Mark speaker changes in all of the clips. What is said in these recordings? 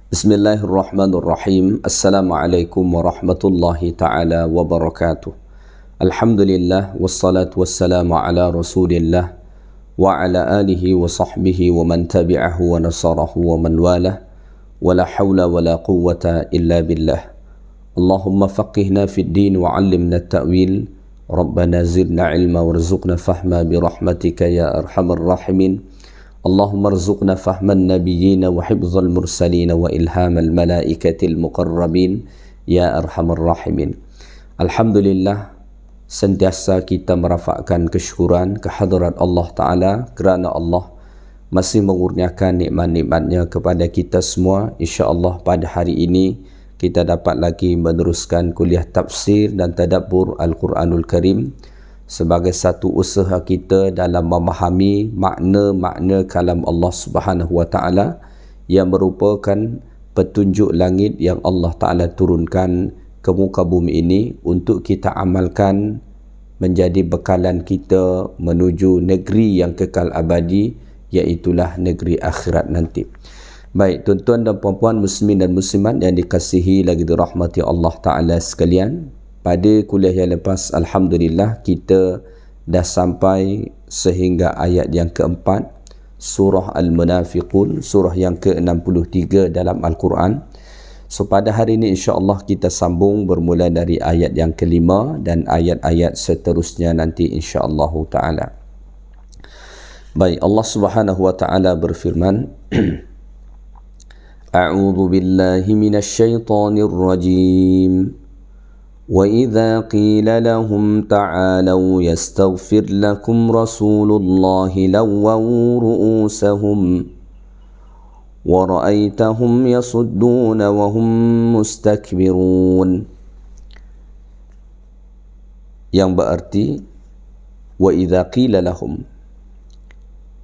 Speaker 1: Bismillahirrahmanirrahim. Assalamualaikum warahmatullahi ta'ala wabarakatuh. Alhamdulillah wassalatu wassalamu ala Rasulillah wa ala alihi wa sahbihi wa man tabi'ahu wa nasarahu wa man walah wa la hawla wa la quwwata illa billah. Allahumma faqihna fid din wa 'allimna at-ta'wil. Rabbana zidna ilma warzuqna fahma bi rahmatika ya arhamar rahimin. Allahumma rzuqna fahman nabiyyin wa hifzal mursalin wa ilhamal malaikatil muqarrabin ya arhamar rahimin. Alhamdulillah, sentiasa kita merafakkan kesyukuran kehadrat Allah Ta'ala kerana Allah masih mengurniakan nikmat-nikmatnya kepada kita semua. InsyaAllah pada hari ini kita dapat lagi meneruskan kuliah tafsir dan tadabbur Al-Quranul Karim sebagai satu usaha kita dalam memahami makna-makna kalam Allah Subhanahu wa Ta'ala yang merupakan petunjuk langit yang Allah Ta'ala turunkan ke muka bumi ini untuk kita amalkan menjadi bekalan kita menuju negeri yang kekal abadi, iaitulah negeri akhirat nanti. Baik, tuan-tuan dan puan-puan muslimin dan muslimat yang dikasihi lagi dirahmati Allah Ta'ala sekalian, pada kuliah yang lepas Alhamdulillah kita dah sampai sehingga ayat yang keempat surah Al-Munafiqun, surah yang ke-63 dalam Al-Quran. So pada hari ini insya-Allah kita sambung bermula dari ayat yang kelima dan ayat-ayat seterusnya nanti insya-Allah taala. Baik, Allah Subhanahu wa taala berfirman A'udzu billahi minasy syaithanir rajim. وَإِذَا قِيلَ لَهُمْ تَعَالَوْا يَسْتَغْفِرْ لَكُمْ رَسُولُ اللَّهِ لَوَّوْا رُؤُوسَهُمْ وَرَأَيْتَهُمْ يَصُدُّونَ وَهُمْ مُسْتَكْبِرُونَ. Yang berarti وَإِذَا قِيلَ لَهُمْ,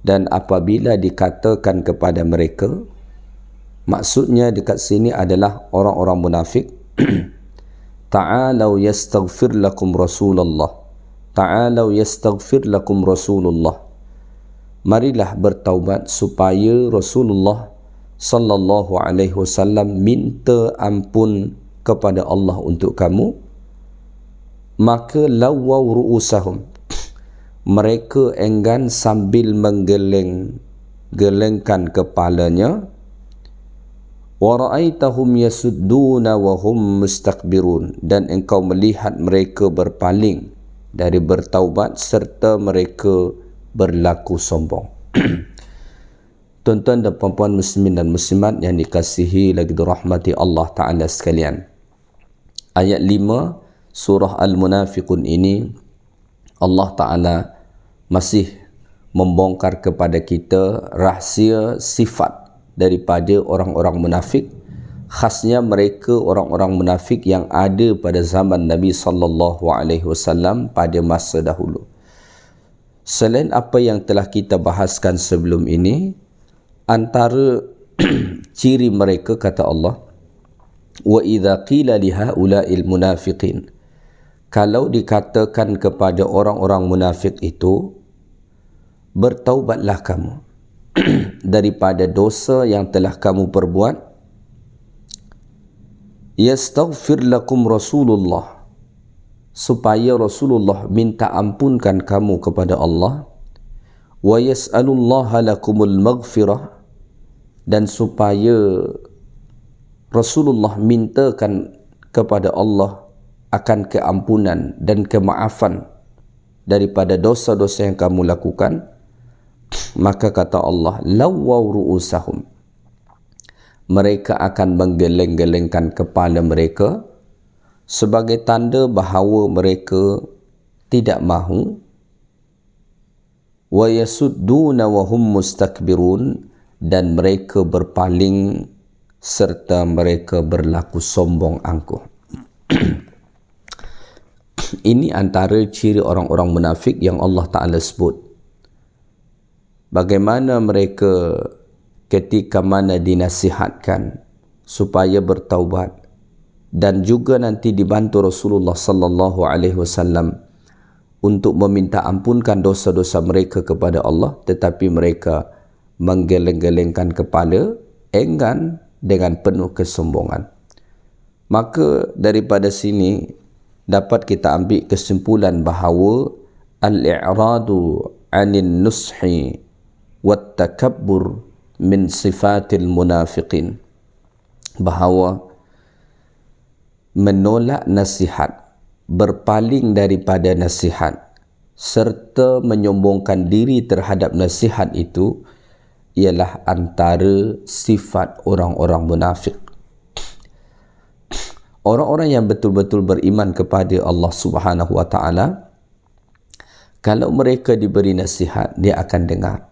Speaker 1: dan apabila dikatakan kepada mereka, maksudnya dekat sini adalah orang-orang munafik. Ta'alau yastaghfir lakum Rasulullah. Ta'alau yastaghfir lakum Rasulullah. Marilah bertaubat supaya Rasulullah sallallahu alaihi wasallam minta ampun kepada Allah untuk kamu. Maka lawaw ru'usahum, mereka enggan sambil menggelengkan kepalanya. Wa ra'aitahum yasudduna wa hum mustakbirun, dan engkau melihat mereka berpaling dari bertaubat serta mereka berlaku sombong. Tuan-tuan dan puan-puan muslimin dan muslimat yang dikasihi lagi dirahmati Allah Ta'ala sekalian, ayat 5 surah Al-Munafiqun ini Allah Ta'ala masih membongkar kepada kita rahsia sifat daripada orang-orang munafik, khasnya mereka orang-orang munafik yang ada pada zaman Nabi sallallahu alaihi wasallam pada masa dahulu. Selain apa yang telah kita bahaskan sebelum ini, antara ciri mereka kata Allah, wa idza qila li haula'il munafiqin, kalau dikatakan kepada orang-orang munafik itu, bertaubatlah kamu daripada dosa yang telah kamu perbuat. Yastaghfir lakum Rasulullah, supaya Rasulullah minta ampunkan kamu kepada Allah. Wa yas'alullaha lakumul maghfirah, dan supaya Rasulullah mintakan kepada Allah akan keampunan dan kemaafan daripada dosa-dosa yang kamu lakukan. Maka kata Allah, lawaw ru'usahum, mereka akan menggeleng-gelengkan kepala mereka sebagai tanda bahawa mereka tidak mahu. Wa yasudduna wa hum mustakbirun, dan mereka berpaling serta mereka berlaku sombong angkuh. Ini antara ciri orang-orang munafik yang Allah Ta'ala sebut. Bagaimana mereka ketika mana dinasihatkan supaya bertaubat dan juga nanti dibantu Rasulullah sallallahu alaihi wasallam untuk meminta ampunkan dosa-dosa mereka kepada Allah, tetapi mereka menggeleng-gelengkan kepala, enggan dengan penuh kesombongan. Maka daripada sini dapat kita ambil kesimpulan bahawa al-i'radu 'anil nushi wat takabbur min sifatil munafiqin, bahawa menolak nasihat, berpaling daripada nasihat serta menyombongkan diri terhadap nasihat itu ialah antara sifat orang-orang munafik. Orang-orang yang betul-betul beriman kepada Allah Subhanahu wa taala, kalau mereka diberi nasihat, dia akan dengar.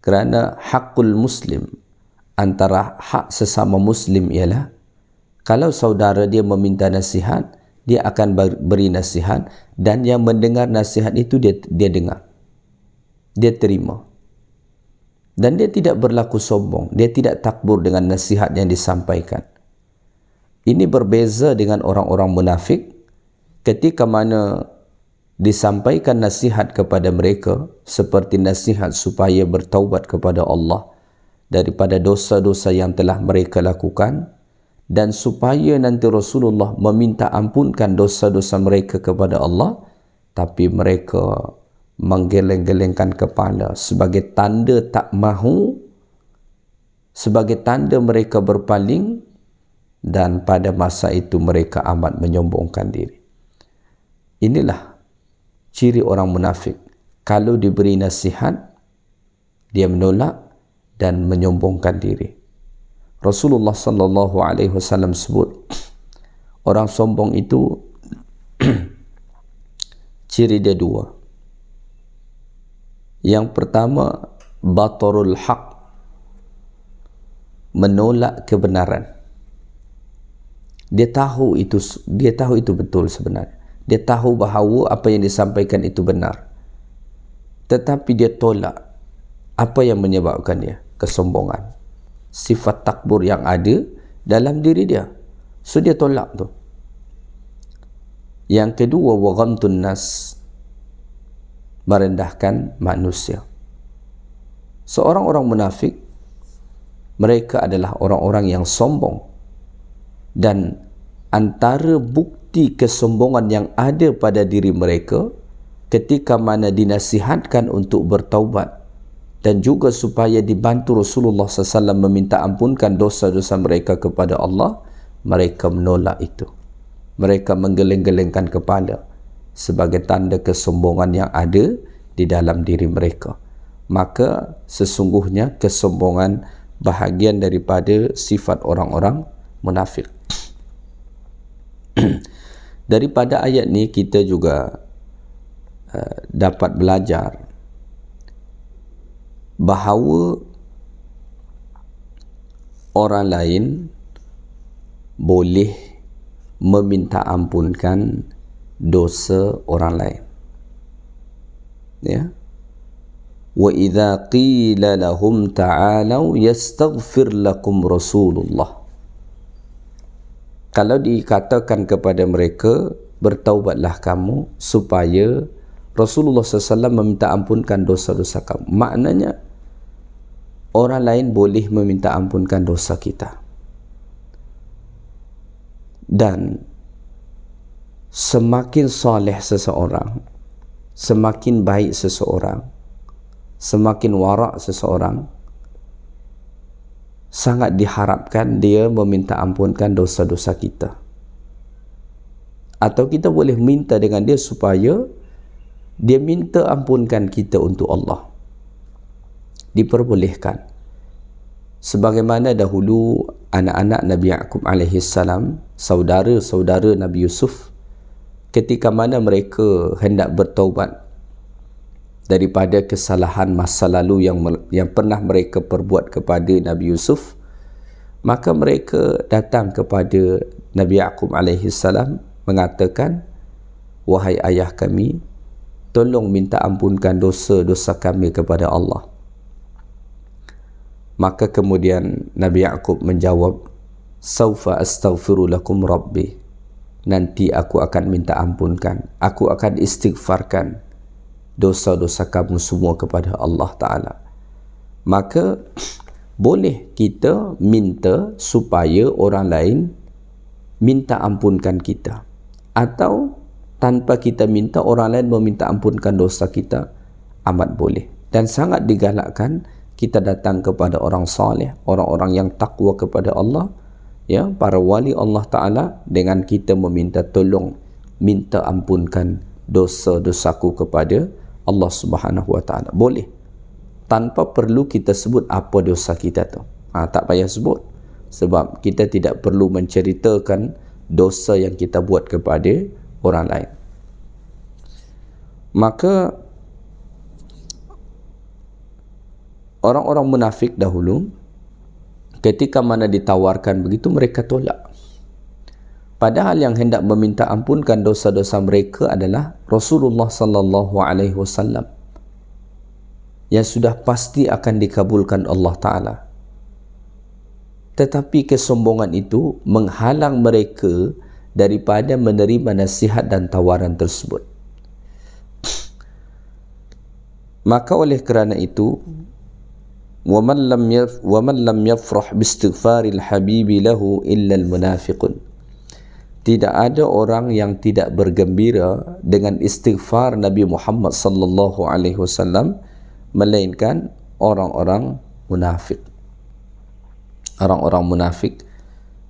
Speaker 1: Kerana hakul muslim, antara hak sesama muslim ialah kalau saudara dia meminta nasihat, dia akan beri nasihat, dan yang mendengar nasihat itu dia dengar, dia terima, dan dia tidak berlaku sombong, dia tidak takbur dengan nasihat yang disampaikan. Ini berbeza dengan orang-orang munafik. Ketika mana disampaikan nasihat kepada mereka, seperti nasihat supaya bertaubat kepada Allah daripada dosa-dosa yang telah mereka lakukan, dan supaya nanti Rasulullah meminta ampunkan dosa-dosa mereka kepada Allah, tapi mereka menggeleng-gelengkan kepala sebagai tanda tak mahu, sebagai tanda mereka berpaling, dan pada masa itu mereka amat menyombongkan diri. Inilah ciri orang munafik. Kalau diberi nasihat, dia menolak dan menyombongkan diri. Rasulullah sallallahu alaihi wasallam sebut, orang sombong itu ciri dia dua. Yang pertama, batarul haq, menolak kebenaran. Dia tahu itu betul sebenarnya. Dia tahu bahawa apa yang disampaikan itu benar, tetapi dia tolak. Apa yang menyebabkan dia? Kesombongan, sifat takbur yang ada dalam diri dia, so dia tolak tu. Yang kedua, wa ghamtun nas, merendahkan manusia. Seorang-orang munafik, mereka adalah orang-orang yang sombong, dan antara bukti kesombongan yang ada pada diri mereka ketika mana dinasihatkan untuk bertaubat dan juga supaya dibantu Rasulullah SAW meminta ampunkan dosa-dosa mereka kepada Allah, mereka menolak itu. Mereka menggeleng-gelengkan kepala sebagai tanda kesombongan yang ada di dalam diri mereka. Maka sesungguhnya kesombongan bahagian daripada sifat orang-orang munafik. Daripada ayat ni kita juga dapat belajar bahawa orang lain boleh meminta ampunkan dosa orang lain. Ya. Wa idza qila lahum ta'alu yastaghfir lakum Rasulullah. Kalau dikatakan kepada mereka, bertaubatlah kamu supaya Rasulullah SAW meminta ampunkan dosa-dosa kamu. Maknanya orang lain boleh meminta ampunkan dosa kita. Dan semakin soleh seseorang, semakin baik seseorang, semakin warak seseorang, sangat diharapkan dia meminta ampunkan dosa-dosa kita. Atau kita boleh minta dengan dia supaya dia minta ampunkan kita untuk Allah. Diperbolehkan. Sebagaimana dahulu anak-anak Nabi Yaqub alaihissalam, saudara-saudara Nabi Yusuf, ketika mana mereka hendak bertaubat daripada kesalahan masa lalu yang pernah mereka perbuat kepada Nabi Yusuf, maka mereka datang kepada Nabi Yaqub alaihissalam mengatakan, wahai ayah kami, tolong minta ampunkan dosa-dosa kami kepada Allah. Maka kemudian Nabi Yaqub menjawab, saufa astaghfiru lakum rabbi, nanti aku akan minta ampunkan, aku akan istighfarkan dosa-dosa kamu semua kepada Allah Ta'ala. Maka boleh kita minta supaya orang lain minta ampunkan kita, atau tanpa kita minta orang lain meminta ampunkan dosa kita, amat boleh. Dan sangat digalakkan kita datang kepada orang soleh, orang-orang yang takwa kepada Allah, ya, para wali Allah Ta'ala, dengan kita meminta tolong, minta ampunkan dosa-dosaku kepada Allah Subhanahu Wa Ta'ala. Boleh, tanpa perlu kita sebut apa dosa kita tu. Tak payah sebut, sebab kita tidak perlu menceritakan dosa yang kita buat kepada orang lain. Maka orang-orang munafik dahulu, ketika mana ditawarkan begitu, mereka tolak. Padahal yang hendak meminta ampunkan dosa-dosa mereka adalah Rasulullah sallallahu alaihi wasallam, yang sudah pasti akan dikabulkan Allah Ta'ala. Tetapi kesombongan itu menghalang mereka daripada menerima nasihat dan tawaran tersebut. Maka oleh kerana itu, وَمَنْ لَمْ يَفْرَحْ بِاسْتِغْفَارِ الْحَبِيبِ لَهُ إِلَّا الْمُنَافِقُونَ. Tidak ada orang yang tidak bergembira dengan istighfar Nabi Muhammad sallallahu alaihi wasallam melainkan orang-orang munafik. Orang-orang munafik,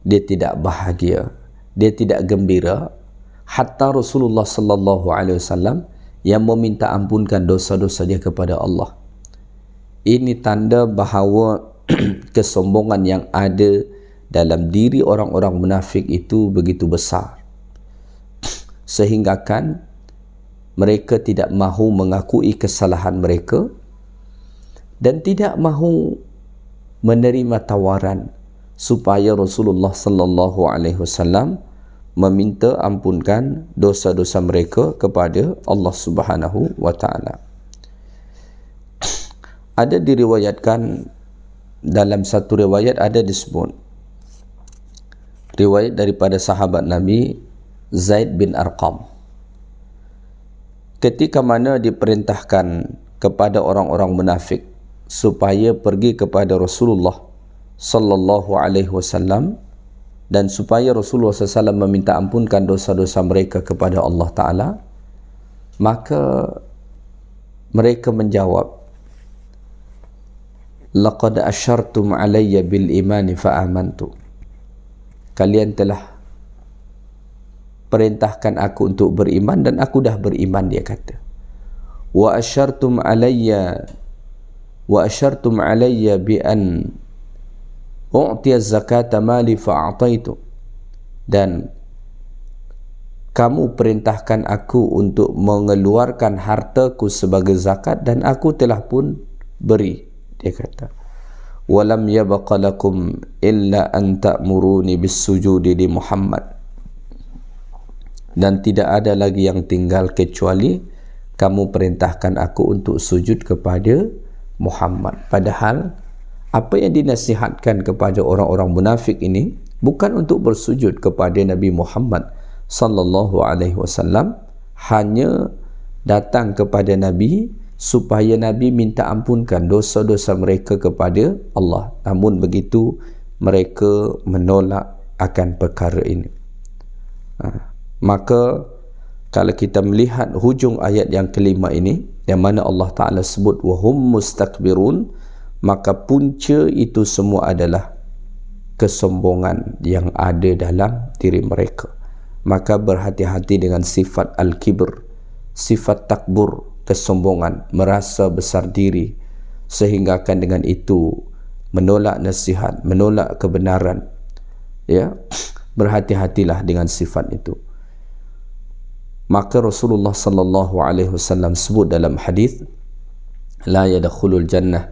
Speaker 1: dia tidak bahagia, dia tidak gembira, hatta Rasulullah sallallahu alaihi wasallam yang meminta ampunkan dosa-dosa dia kepada Allah. Ini tanda bahawa kesombongan yang ada dalam diri orang-orang munafik itu begitu besar, sehinggakan mereka tidak mahu mengakui kesalahan mereka dan tidak mahu menerima tawaran supaya Rasulullah sallallahu alaihi wasallam meminta ampunkan dosa-dosa mereka kepada Allah Subhanahu wa Ta'ala. Ada diriwayatkan, dalam satu riwayat ada disebut, riwayat daripada sahabat Nabi Zaid bin Arqam, ketika mana diperintahkan kepada orang-orang munafik supaya pergi kepada Rasulullah sallallahu alaihi wasallam dan supaya Rasulullah SAW meminta ampunkan dosa-dosa mereka kepada Allah Ta'ala, maka mereka menjawab, laqad asyartum alayya bil imani fa amantu. Kalian telah perintahkan aku untuk beriman dan aku dah beriman, dia kata. Wa asyartum alayya bi an u'tiya zakata mali fa a'taitu. Dan kamu perintahkan aku untuk mengeluarkan hartaku sebagai zakat dan aku telah pun beri, dia kata. Walam yabqa lakum illa an ta'muruni bis-sujudi li Muhammad. Dan tidak ada lagi yang tinggal kecuali kamu perintahkan aku untuk sujud kepada Muhammad. Padahal apa yang dinasihatkan kepada orang-orang munafik ini bukan untuk bersujud kepada Nabi Muhammad sallallahu alaihi wasallam, hanya datang kepada Nabi supaya Nabi minta ampunkan dosa-dosa mereka kepada Allah. Namun begitu, mereka menolak akan perkara ini. Maka kalau kita melihat hujung ayat yang kelima ini, yang mana Allah Ta'ala sebut wahum mustakbirun, maka punca itu semua adalah kesombongan yang ada dalam diri mereka. Maka berhati-hati dengan sifat al-kibr, sifat takbur, kesombongan, merasa besar diri, sehingga akan dengan itu menolak nasihat, menolak kebenaran. Ya, berhati-hatilah dengan sifat itu. Maka Rasulullah sallallahu alaihi wasallam sebut dalam hadis, la yadkhulul jannah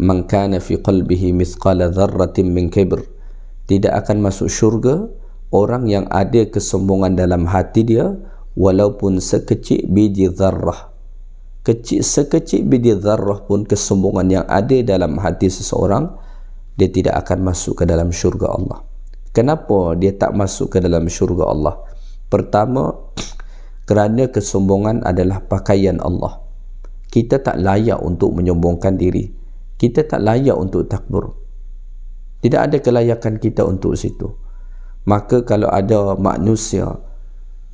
Speaker 1: man kana fi qalbihi mithqala dharratin min kibr. Tidak akan masuk syurga orang yang ada kesombongan dalam hati dia walaupun sekecil biji zarrah. Sekecil biji zarrah pun kesombongan yang ada dalam hati seseorang, dia tidak akan masuk ke dalam syurga Allah. Kenapa dia tak masuk ke dalam syurga Allah? Pertama, kerana kesombongan adalah pakaian Allah. Kita tak layak untuk menyombongkan diri. Kita tak layak untuk takbur. Tidak ada kelayakan kita untuk situ. Maka kalau ada manusia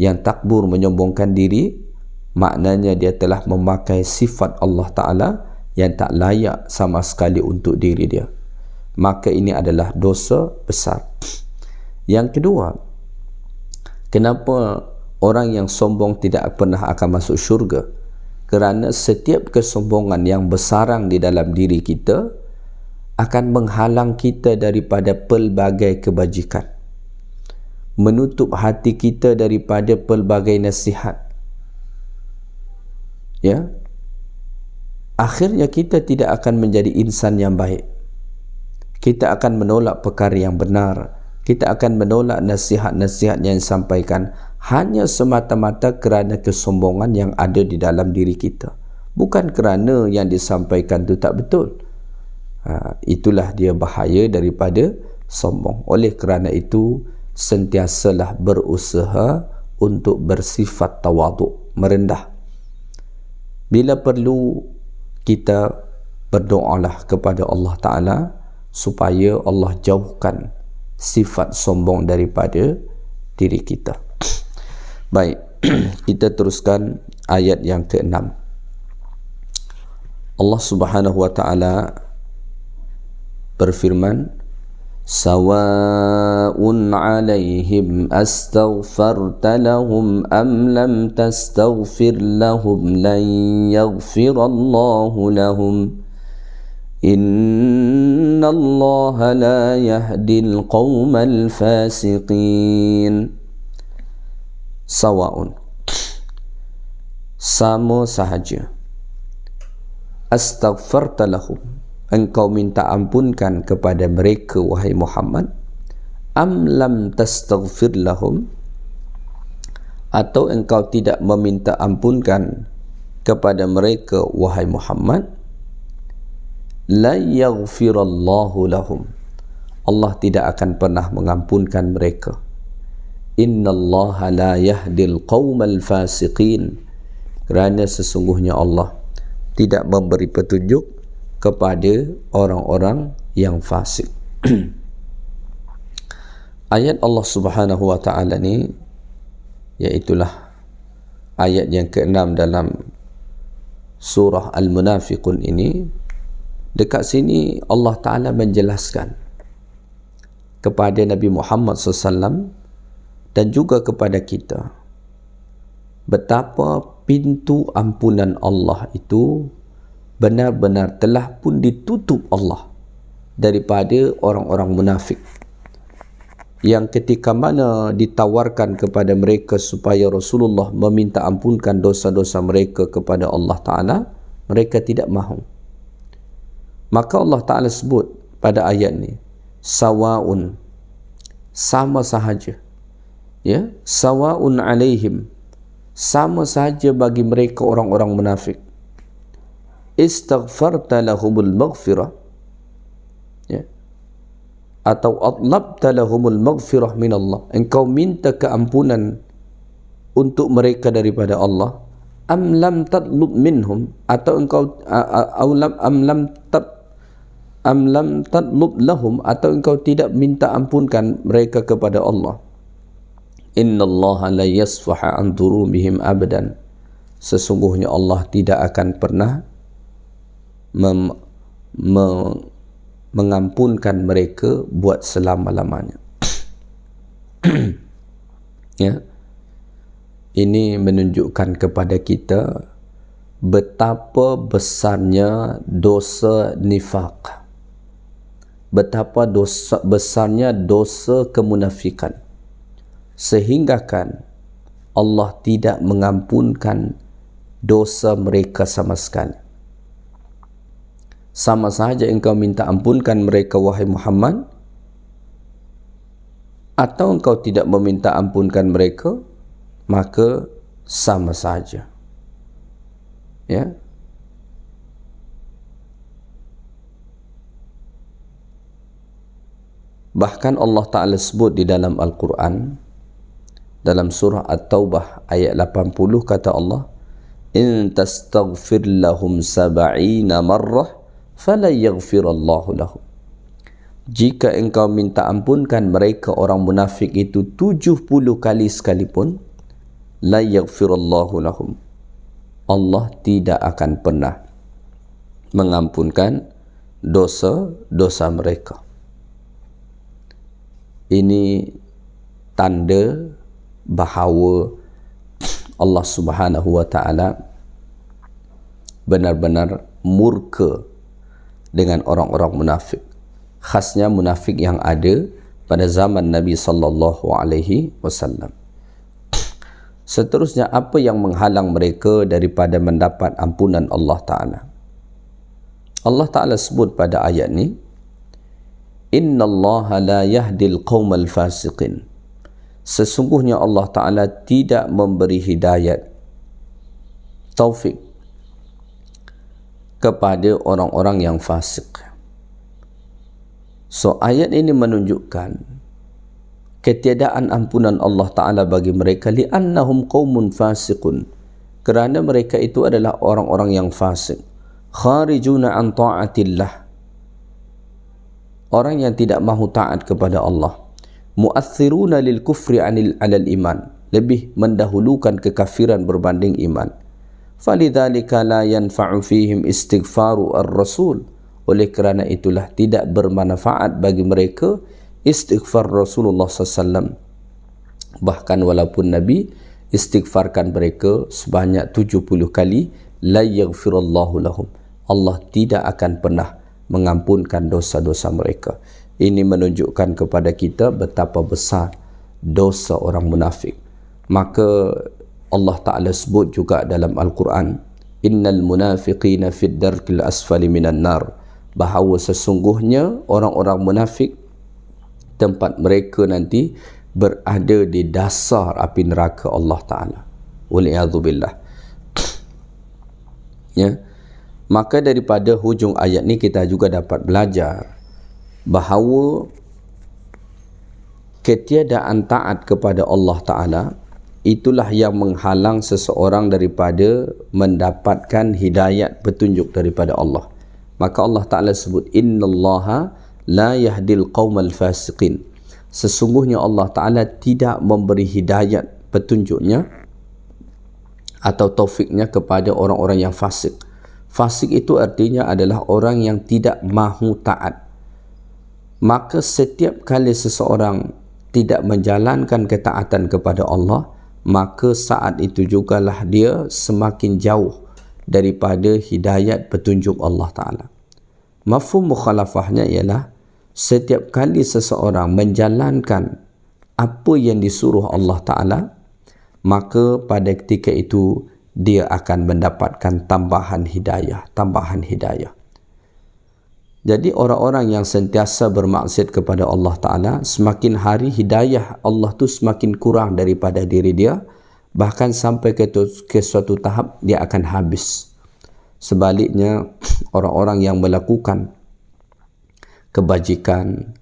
Speaker 1: yang takbur menyombongkan diri, maknanya dia telah memakai sifat Allah Ta'ala yang tak layak sama sekali untuk diri dia. Maka ini adalah dosa besar. Yang kedua, kenapa orang yang sombong tidak pernah akan masuk syurga? Kerana setiap kesombongan yang bersarang di dalam diri kita akan menghalang kita daripada pelbagai kebajikan, menutup hati kita daripada pelbagai nasihat. Ya, akhirnya kita tidak akan menjadi insan yang baik. Kita akan menolak perkara yang benar. Kita akan menolak nasihat-nasihat yang disampaikan hanya semata-mata kerana kesombongan yang ada di dalam diri kita, bukan kerana yang disampaikan itu tak betul. Itulah dia bahaya daripada sombong. Oleh kerana itu, sentiasalah berusaha untuk bersifat tawaduk, merendah. Bila perlu, kita berdoalah kepada Allah Ta'ala supaya Allah jauhkan sifat sombong daripada diri kita. Baik, kita teruskan ayat yang ke-6. Allah Subhanahu wa Ta'ala berfirman, sawa'un 'alaihim astaghfarta lahum am lam tastaghfir lahum lan yaghfirallahu lahum innallaha la yahdil qaumal fasiqin. Sawa'un, sama sahaja. Astaghfarta lahum, engkau minta ampunkan kepada mereka wahai Muhammad, am lam tastaghfir lahum, atau engkau tidak meminta ampunkan kepada mereka wahai Muhammad, la yaghfirallahu lahum, Allah tidak akan pernah mengampunkan mereka. Innallaha la yahdil qaumal fasiqin, kerana sesungguhnya Allah tidak memberi petunjuk kepada orang-orang yang fasik. Ayat Allah Subhanahu wa Ta'ala ni, iaitulah ayat yang ke-6 dalam surah Al-Munafiqun ini. Dekat sini Allah Ta'ala menjelaskan kepada Nabi Muhammad SAW dan juga kepada kita betapa pintu ampunan Allah itu benar-benar telah pun ditutup Allah daripada orang-orang munafik, yang ketika mana ditawarkan kepada mereka supaya Rasulullah meminta ampunkan dosa-dosa mereka kepada Allah Ta'ala, mereka tidak mahu. Maka Allah Ta'ala sebut pada ayat ni, sawa'un, sama sahaja. Ya, sawa'un alaihim, sama sahaja bagi mereka orang-orang munafik. Istaghfarta lahumul maghfirah, ya, atau atlabta lahumul maghfirah min Allah, engkau minta keampunan untuk mereka daripada Allah, am lam tatlub minhum, atau engkau am lam tatlub lahum, atau engkau tidak minta ampunkan mereka kepada Allah. Innallaha la yasfaha an dhurumihim abadan, sesungguhnya Allah tidak akan pernah mengampunkan mereka buat selama-lamanya. Ya, ini menunjukkan kepada kita betapa besarnya dosa nifaq, betapa besarnya dosa kemunafikan, sehinggakan Allah tidak mengampunkan dosa mereka sama sekali. Sama sahaja engkau minta ampunkan mereka wahai Muhammad, atau engkau tidak meminta ampunkan mereka, maka sama sahaja. Ya, bahkan Allah Ta'ala sebut di dalam Al-Quran, dalam surah At-Taubah ayat 80, kata Allah, in tastaghfir lahum sab'ina marrah fala yaghfirallahu lahum, jika engkau minta ampunkan mereka orang munafik itu 70 kali sekalipun, la yaghfirullahu lahum, Allah tidak akan pernah mengampunkan dosa-dosa mereka. Ini tanda bahawa Allah Subhanahu wa taala benar-benar murka dengan orang-orang munafik. Khasnya munafik yang ada pada zaman Nabi sallallahu alaihi wasallam. Seterusnya, apa yang menghalang mereka daripada mendapat ampunan Allah Ta'ala? Allah Ta'ala sebut pada ayat ni, innallaha la yahdil qaumal fasiqin. Sesungguhnya Allah Ta'ala tidak memberi hidayat, taufik kepada orang-orang yang fasik. So ayat ini menunjukkan ketiadaan ampunan Allah Ta'ala bagi mereka, li'annahum qaumun fasiqun, kerana mereka itu adalah orang-orang yang fasik, kharijuna an ta'atillah, orang yang tidak mahu taat kepada Allah, mu'athiruna lil kufri alal iman, lebih mendahulukan kekafiran berbanding iman. Falidhalika la yanfa'u fihim istighfaru ar-rasul, oleh kerana itulah tidak bermanfaat bagi mereka istighfar Rasulullah SAW. Bahkan walaupun Nabi istighfarkan mereka sebanyak 70 kali, la yaghfirullahu lahum, Allah tidak akan pernah mengampunkan dosa-dosa mereka. Ini menunjukkan kepada kita betapa besar dosa orang munafik. Maka Allah Ta'ala sebut juga dalam Al-Quran, innal munafiqina fid darkil asfali minan nar, bahawa sesungguhnya orang-orang munafik tempat mereka nanti berada di dasar api neraka Allah Ta'ala. Waliyadzubillah. Ya. Maka daripada hujung ayat ni kita juga dapat belajar bahawa ketiadaan taat kepada Allah Ta'ala itulah yang menghalang seseorang daripada mendapatkan hidayat, petunjuk daripada Allah. Maka Allah Ta'ala sebut, innallaha la yahdil qaumal fasiqin. Sesungguhnya Allah Ta'ala tidak memberi hidayat, petunjuknya atau taufiknya kepada orang-orang yang fasik. Fasik itu artinya adalah orang yang tidak mahu taat. Maka setiap kali seseorang tidak menjalankan ketaatan kepada Allah, maka saat itu jugalah dia semakin jauh daripada hidayat petunjuk Allah Ta'ala. Mafhum mukhalafahnya ialah setiap kali seseorang menjalankan apa yang disuruh Allah Ta'ala, maka pada ketika itu dia akan mendapatkan tambahan hidayah. Jadi orang-orang yang sentiasa bermaksiat kepada Allah Ta'ala, semakin hari hidayah Allah tu semakin kurang daripada diri dia, bahkan sampai ke suatu tahap dia akan habis. Sebaliknya, orang-orang yang melakukan kebajikan,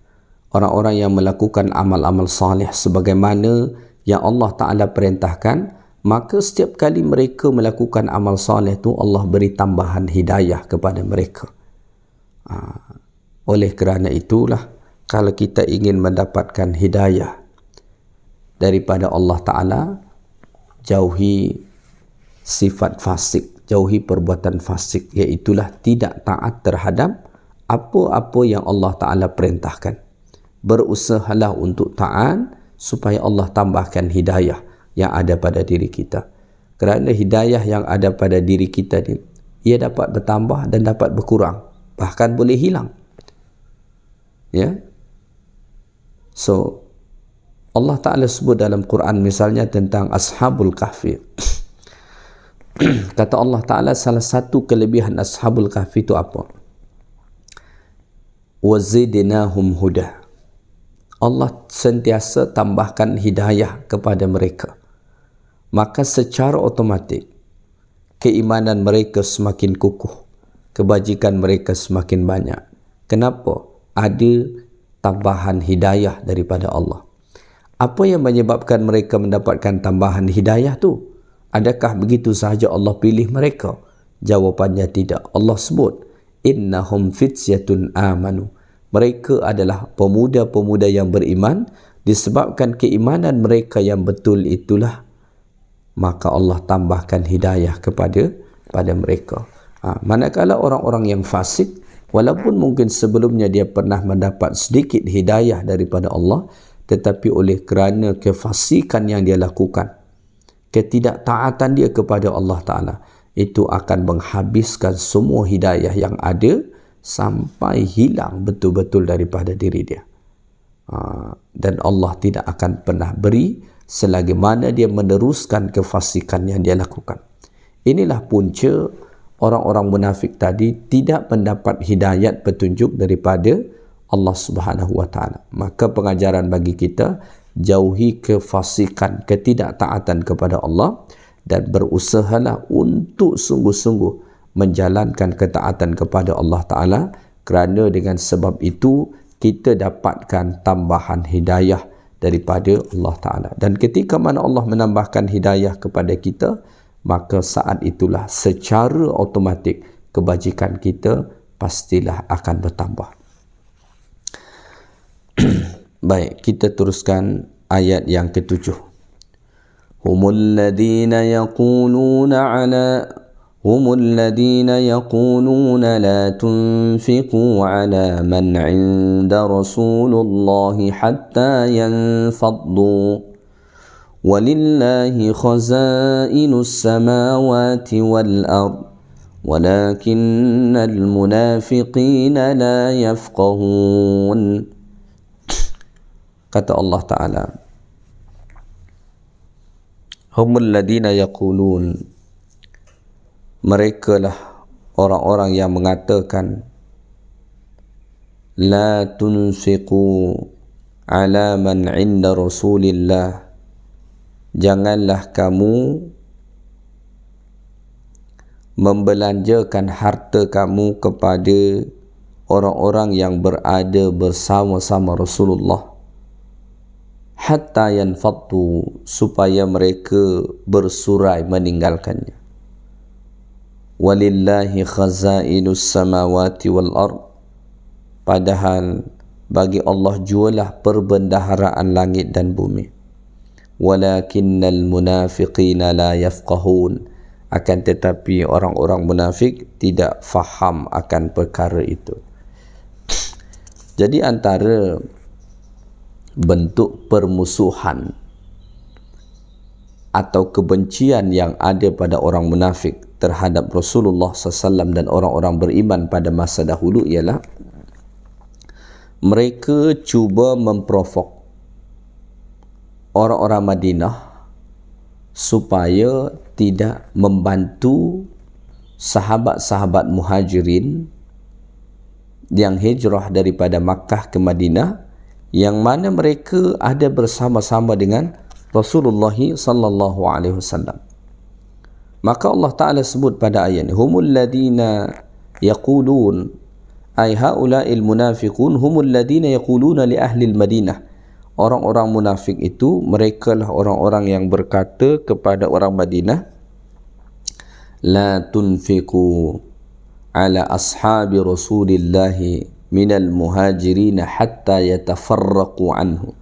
Speaker 1: orang-orang yang melakukan amal-amal salih sebagaimana yang Allah Ta'ala perintahkan, maka setiap kali mereka melakukan amal salih tu, Allah beri tambahan hidayah kepada mereka. Oleh kerana itulah, kalau kita ingin mendapatkan hidayah daripada Allah Ta'ala, jauhi sifat fasik, jauhi perbuatan fasik, iaitulah tidak taat terhadap apa-apa yang Allah Ta'ala perintahkan. Berusahalah untuk taat supaya Allah tambahkan hidayah yang ada pada diri kita. Kerana hidayah yang ada pada diri kita ni, ia dapat bertambah dan dapat berkurang, bahkan boleh hilang. Ya. So Allah Ta'ala sebut dalam Quran misalnya tentang Ashabul Kahfi. Kata Allah Ta'ala, salah satu kelebihan Ashabul Kahfi itu apa? Wazidnahum huda. Allah sentiasa tambahkan hidayah kepada mereka. Maka secara otomatik keimanan mereka semakin kukuh, kebajikan mereka semakin banyak. Kenapa? Ada tambahan hidayah daripada Allah. Apa yang menyebabkan mereka mendapatkan tambahan hidayah tu? Adakah begitu sahaja Allah pilih mereka? Jawapannya tidak. Allah sebut, innahum fityatun amanu. Mereka adalah pemuda-pemuda yang beriman. Disebabkan keimanan mereka yang betul itulah, maka Allah tambahkan hidayah kepada mereka. Manakala orang-orang yang fasik, walaupun mungkin sebelumnya dia pernah mendapat sedikit hidayah daripada Allah, tetapi oleh kerana kefasikan yang dia lakukan, ketidaktaatan dia kepada Allah Ta'ala, itu akan menghabiskan semua hidayah yang ada sampai hilang betul-betul daripada diri dia. Dan Allah tidak akan pernah beri selagi mana dia meneruskan kefasikan yang dia lakukan. Inilah punca orang-orang munafik tadi tidak mendapat hidayat petunjuk daripada Allah Subhanahu wa taala. Maka pengajaran bagi kita, jauhi kefasikan, ketidaktaatan kepada Allah dan berusahalah untuk sungguh-sungguh menjalankan ketaatan kepada Allah Taala, kerana dengan sebab itu kita dapatkan tambahan hidayah daripada Allah Ta'ala. Dan ketika mana Allah menambahkan hidayah kepada kita, maka saat itulah secara automatik kebajikan kita pastilah akan bertambah. Baik, kita teruskan ayat yang ke-7. هم الذين يقولون لا تنفقوا على من عند رسول الله حتى ينفضوا ولله خزائن السماوات والأرض ولكن المنافقين لا يفقهون. Kata Allah Ta'ala, هم الذين يقولون, mereka lah orang-orang yang mengatakan, la tunfiqu ala man inda Rasulillah, janganlah kamu membelanjakan harta kamu kepada orang-orang yang berada bersama-sama Rasulullah, hatta yanfaddu, supaya mereka bersurai meninggalkannya. Walillahi khazainus samawati wal ard, padahal bagi Allah jualah perbendaharaan langit dan bumi. Walakinnal munafiqina la yafqahun, akan tetapi orang-orang munafik tidak faham akan perkara itu. Jadi antara bentuk permusuhan atau kebencian yang ada pada orang munafik terhadap Rasulullah SAW dan orang-orang beriman pada masa dahulu ialah mereka cuba memprovok orang-orang Madinah supaya tidak membantu sahabat-sahabat Muhajirin yang hijrah daripada Makkah ke Madinah, yang mana mereka ada bersama-sama dengan Rasulullah sallallahu alaihi wasallam. Maka Allah Ta'ala sebut pada ayat ini, humul ladina yaqulun, ay haula'il munafiqun humul ladina yaquluna li ahli al-Madinah. Orang-orang munafik itu, mereka lah orang-orang yang berkata kepada orang Madinah, la tunfiqu ala ashabi Rasulillahi minal muhajirin hatta yatafarraqu anhu.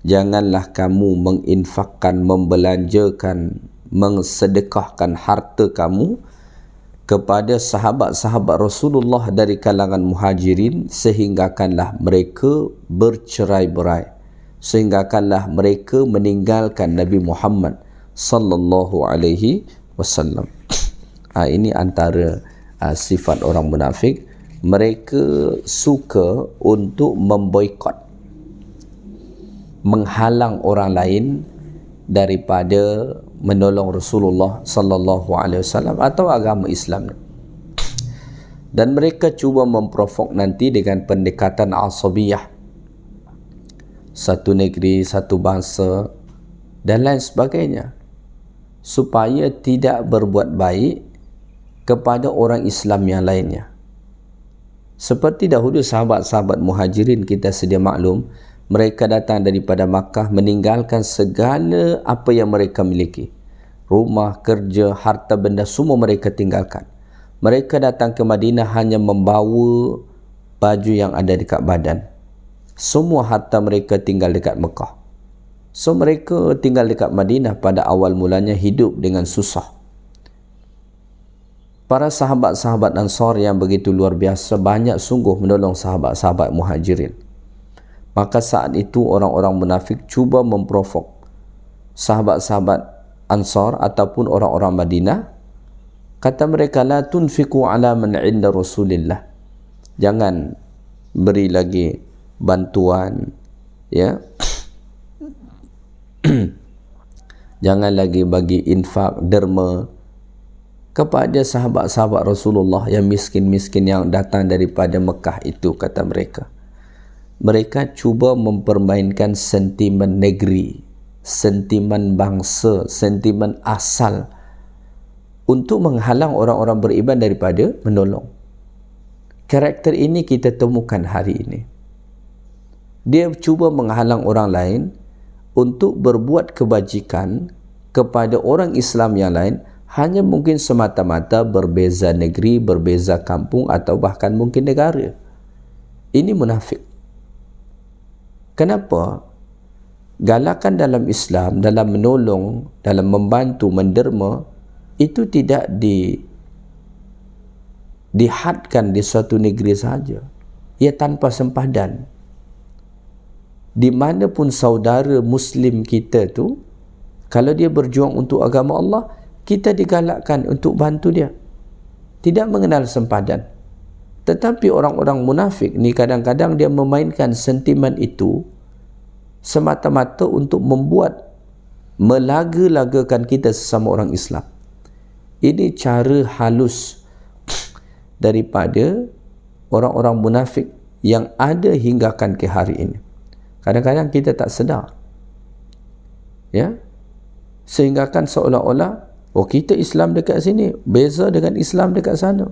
Speaker 1: Janganlah kamu menginfakkan, membelanjakan, mengsedekahkan harta kamu kepada sahabat-sahabat Rasulullah dari kalangan Muhajirin, sehinggakanlah mereka bercerai-berai, sehinggakanlah mereka meninggalkan Nabi Muhammad sallallahu alaihi wasallam. Ini antara sifat orang munafik. Mereka suka untuk memboikot, menghalang orang lain daripada menolong Rasulullah sallallahu alaihi wasallam atau agama Islam. Dan mereka cuba memprovok nanti dengan pendekatan asabiyah, satu negeri, satu bangsa dan lain sebagainya, supaya tidak berbuat baik kepada orang Islam yang lainnya. Seperti dahulu sahabat-sahabat Muhajirin, kita sedia maklum, mereka datang daripada Makkah meninggalkan segala apa yang mereka miliki. Rumah, kerja, harta benda semua mereka tinggalkan. Mereka datang ke Madinah hanya membawa baju yang ada dekat badan. Semua harta mereka tinggal dekat Mekah. So mereka tinggal dekat Madinah pada awal mulanya hidup dengan susah. Para sahabat-sahabat Ansar yang begitu luar biasa banyak sungguh menolong sahabat-sahabat Muhajirin. Maka saat itu orang-orang munafik cuba memprovok sahabat-sahabat Ansar ataupun orang-orang Madinah. Kata mereka, la tunfiqu ala man 'inda Rasulillah. Jangan beri lagi bantuan, ya. Jangan lagi bagi infak derma kepada sahabat-sahabat Rasulullah yang miskin-miskin yang datang daripada Mekah itu, kata mereka. Mereka cuba mempermainkan sentimen negeri, sentimen bangsa, sentimen asal untuk menghalang orang-orang beriman daripada menolong. Karakter ini kita temukan hari ini. Dia cuba menghalang orang lain untuk berbuat kebajikan kepada orang Islam yang lain, hanya mungkin semata-mata berbeza negeri, berbeza kampung atau bahkan mungkin negara. Ini munafik. Kenapa? Galakan dalam Islam, dalam menolong, dalam membantu, menderma, itu tidak dihadkan di suatu negeri sahaja. Ia tanpa sempadan. Di mana pun saudara Muslim kita tu, kalau dia berjuang untuk agama Allah, kita digalakkan untuk bantu dia. Tidak mengenal sempadan. Tetapi orang-orang munafik ni kadang-kadang dia memainkan sentimen itu semata-mata untuk membuat melaga-lagakan kita sesama orang Islam. Ini cara halus daripada orang-orang munafik yang ada hinggakan ke hari ini. Kadang-kadang kita tak sedar, ya, sehingga kan seolah-olah kita Islam dekat sini beza dengan Islam dekat sana.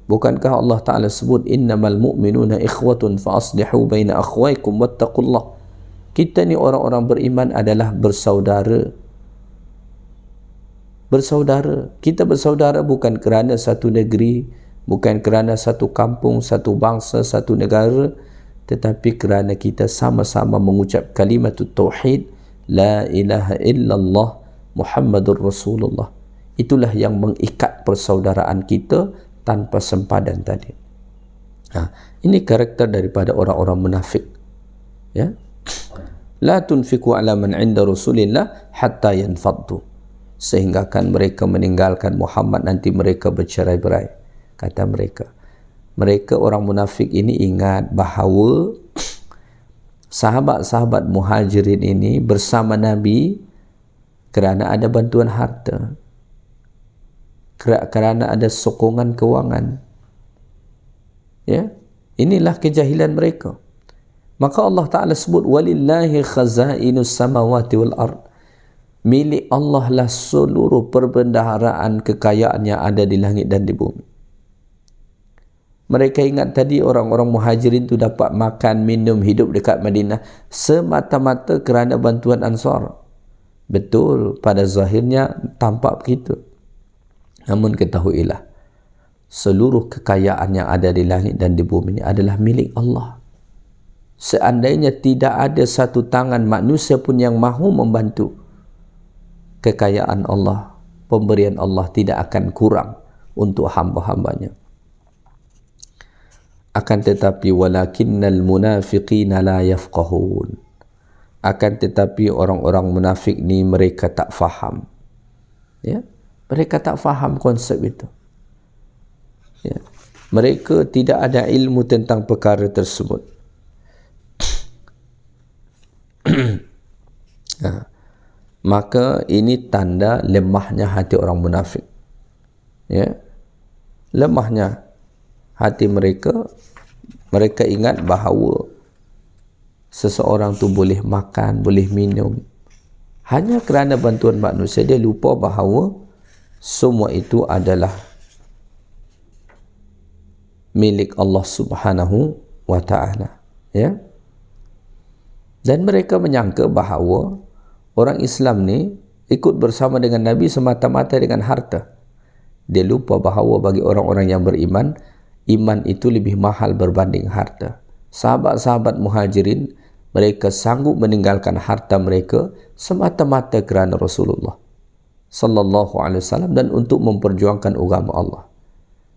Speaker 1: Bukankah Allah Ta'ala sebut innamal mu'minuna ikhwatun fa aslihu baina akhwaikum wattaqullah. Kita ni orang-orang beriman adalah bersaudara. Bersaudara. Kita bersaudara bukan kerana satu negeri, bukan kerana satu kampung, satu bangsa, satu negara, tetapi kerana kita sama-sama mengucap kalimatut tauhid, la ilaha illallah Muhammadur Rasulullah. Itulah yang mengikat persaudaraan kita tanpa sempadan tadi. Ini karakter daripada orang-orang munafik, ya. La tunfiqu ala man 'inda Rasulillah hatta yanfaddu. Sehingga kan mereka meninggalkan Muhammad, nanti mereka bercerai-berai, kata mereka. Mereka orang munafik ini ingat bahawa sahabat-sahabat Muhajirin ini bersama Nabi kerana ada bantuan harta, kerana ada sokongan kewangan, ya. Inilah kejahilan mereka. Maka Allah Ta'ala sebut walillahi khazainus samawati wal ard. Milik Allah lah seluruh perbendaharaan kekayaan yang ada di langit dan di bumi. Mereka ingat tadi orang-orang Muhajirin tu dapat makan, minum, hidup dekat Madinah semata-mata kerana bantuan Ansar. Betul, pada zahirnya tampak begitu. Namun ketahuilah, seluruh kekayaan yang ada di langit dan di bumi ini adalah milik Allah. Seandainya tidak ada satu tangan manusia pun yang mahu membantu, kekayaan Allah, pemberian Allah tidak akan kurang untuk hamba-hambanya. Akan tetapi walakinnal munafiqina la yafqahun. Akan tetapi orang-orang munafik ni mereka tak faham. Ya, mereka tak faham konsep itu. Ya. Mereka tidak ada ilmu tentang perkara tersebut. Maka ini tanda lemahnya hati orang munafik. Ya. Lemahnya hati mereka. Mereka ingat bahawa seseorang tu boleh makan, boleh minum hanya kerana bantuan manusia. Dia lupa bahawa semua itu adalah milik Allah Subhanahu wa ta'ala, ya. Dan mereka menyangka bahawa orang Islam ni ikut bersama dengan Nabi semata-mata dengan harta. Dia lupa bahawa bagi orang-orang yang beriman, iman itu lebih mahal berbanding harta. Sahabat-sahabat Muhajirin, mereka sanggup meninggalkan harta mereka semata-mata kerana Rasulullah sallallahu alaihi wasallam dan untuk memperjuangkan agama Allah.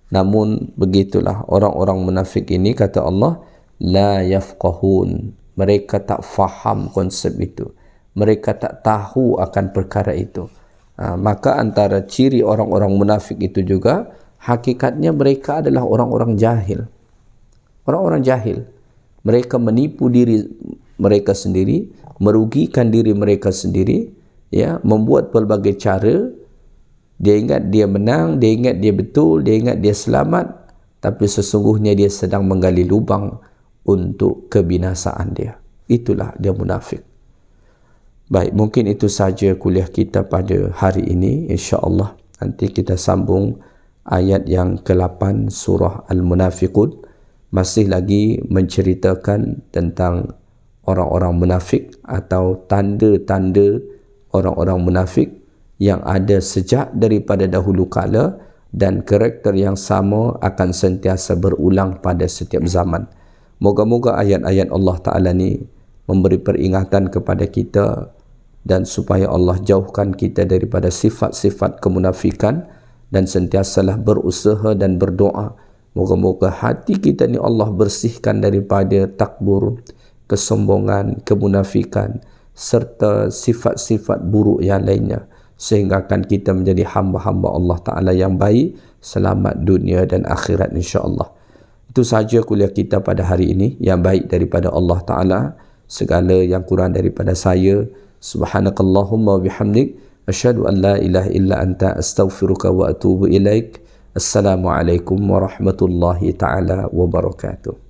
Speaker 1: Namun begitulah orang-orang munafik ini, kata Allah, la yafqahun, mereka tak faham konsep itu, mereka tak tahu akan perkara itu. Maka antara ciri orang-orang munafik itu juga hakikatnya mereka adalah orang-orang jahil. Orang-orang jahil, mereka menipu diri mereka sendiri, merugikan diri mereka sendiri, ya, membuat pelbagai cara. Dia ingat dia menang, dia ingat dia betul, dia ingat dia selamat, tapi sesungguhnya dia sedang menggali lubang untuk kebinasaan dia. Itulah dia munafik. Baik, mungkin itu saja kuliah kita pada hari ini. InsyaAllah nanti kita sambung ayat yang ke-8 surah Al-Munafiqun. Masih lagi menceritakan tentang orang-orang munafik atau tanda-tanda orang-orang munafik yang ada sejak daripada dahulu kala, dan karakter yang sama akan sentiasa berulang pada setiap zaman. Moga-moga ayat-ayat Allah Ta'ala ni memberi peringatan kepada kita, dan supaya Allah jauhkan kita daripada sifat-sifat kemunafikan, dan sentiasalah berusaha dan berdoa moga-moga hati kita ni Allah bersihkan daripada takbur, kesombongan, kemunafikan serta sifat-sifat buruk yang lainnya, sehingga akan kita menjadi hamba-hamba Allah Ta'ala yang baik, selamat dunia dan akhirat insya-Allah. Itu sahaja kuliah kita pada hari ini, yang baik daripada Allah Ta'ala, segala yang kurang daripada saya. Subhanakallahumma wa bihamdik, asyhadu an la ilaha illa anta, astaghfiruka wa atubu ilaik. Assalamualaikum warahmatullahi taala wabarakatuh.